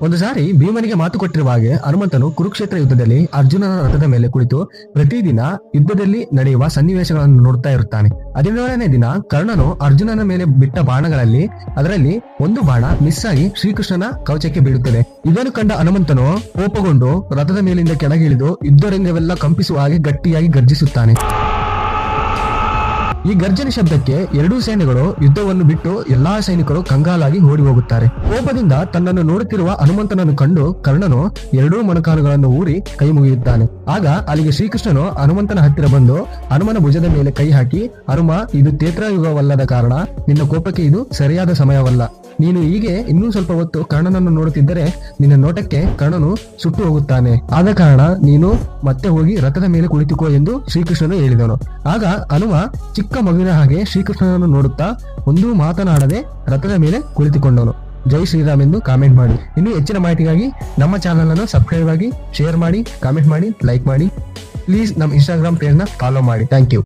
ಒಂದು ಸಾರಿ ಭೀಮನಿಗೆ ಮಾತು ಕೊಟ್ಟಿರುವ ಹಾಗೆ ಹನುಮಂತನು ಕುರುಕ್ಷೇತ್ರ ಯುದ್ಧದಲ್ಲಿ ಅರ್ಜುನನ ರಥದ ಮೇಲೆ ಕುಳಿತು ಪ್ರತಿದಿನ ಯುದ್ಧದಲ್ಲಿ ನಡೆಯುವ ಸನ್ನಿವೇಶಗಳನ್ನು ನೋಡ್ತಾ ಇರುತ್ತಾನೆ. 17ನೇ ದಿನ ಕರ್ಣನು ಅರ್ಜುನನ ಮೇಲೆ ಬಿಟ್ಟ ಬಾಣಗಳಲ್ಲಿ ಅದರಲ್ಲಿ ಒಂದು ಬಾಣ ಮಿಸ್ ಆಗಿ ಶ್ರೀಕೃಷ್ಣನ ಕವಚಕ್ಕೆ ಬೀಳುತ್ತದೆ. ಇದನ್ನು ಕಂಡ ಹನುಮಂತನು ಕೋಪಗೊಂಡು ರಥದ ಮೇಲಿಂದ ಕೆಳಗಿಳಿದು ಯುದ್ಧರಂಗವೆಲ್ಲ ಕಂಪಿಸುವ ಹಾಗೆ ಗಟ್ಟಿಯಾಗಿ ಗರ್ಜಿಸುತ್ತಾನೆ. ಈ ಗರ್ಜನೆ ಶಬ್ದಕ್ಕೆ ಎರಡೂ ಸೇನೆಗಳು ಯುದ್ಧವನ್ನು ಬಿಟ್ಟು ಎಲ್ಲಾ ಸೈನಿಕರು ಕಂಗಾಲಾಗಿ ಓಡಿ ಹೋಗುತ್ತಾರೆ. ಕೋಪದಿಂದ ತನ್ನನ್ನು ನೋಡುತ್ತಿರುವ ಹನುಮಂತನನ್ನು ಕಂಡು ಕರ್ಣನು ಎರಡೂ ಮೊಣಕಾಲುಗಳನ್ನು ಊರಿ ಕೈ ಮುಗಿಯುತ್ತಾನೆ. ಆಗ ಅಲ್ಲಿಗೆ ಶ್ರೀಕೃಷ್ಣನು ಹನುಮಂತನ ಹತ್ತಿರ ಬಂದು ಹನುಮನ ಭುಜದ ಮೇಲೆ ಕೈ ಹಾಕಿ, ಹನುಮ, ಇದು ತ್ರೇತಾಯುಗವಲ್ಲದ ಕಾರಣ ನಿನ್ನ ಕೋಪಕ್ಕೆ ಇದು ಸರಿಯಾದ ಸಮಯವಲ್ಲ. ನೀನು ಹೀಗೆ ಇನ್ನೂ ಸ್ವಲ್ಪ ಹೊತ್ತು ಕರ್ಣನನ್ನು ನೋಡುತ್ತಿದ್ದರೆ ನಿನ್ನ ನೋಟಕ್ಕೆ ಕರ್ಣನು ಸುಟ್ಟು ಹೋಗುತ್ತಾನೆ. ಆದ ಕಾರಣ ನೀನು ಮತ್ತೆ ಹೋಗಿ ರಥದ ಮೇಲೆ ಕುಳಿತುಕೋ ಎಂದು ಶ್ರೀಕೃಷ್ಣನು ಹೇಳಿದನು. ಆಗ ಹನುಮ ಚಿಕ್ಕ ಮಗುವಿನ ಹಾಗೆ ಶ್ರೀಕೃಷ್ಣನನ್ನು ನೋಡುತ್ತಾ ಒಂದೂ ಮಾತನಾಡದೆ ರಥದ ಮೇಲೆ ಕುಳಿತುಕೊಂಡನು. ಜೈ ಶ್ರೀರಾಮ್ ಎಂದು ಕಾಮೆಂಟ್ ಮಾಡಿ. ಇನ್ನೂ ಹೆಚ್ಚಿನ ಮಾಹಿತಿಗಾಗಿ ನಮ್ಮ ಚಾನಲ್ ಅನ್ನು ಸಬ್ಸ್ಕ್ರೈಬ್ ಆಗಿ, ಶೇರ್ ಮಾಡಿ, ಕಾಮೆಂಟ್ ಮಾಡಿ, ಲೈಕ್ ಮಾಡಿ. ಪ್ಲೀಸ್ ನಮ್ಮ ಇನ್ಸ್ಟಾಗ್ರಾಮ್ ಪೇಜ್ ನ ಫಾಲೋ ಮಾಡಿ. Thank you.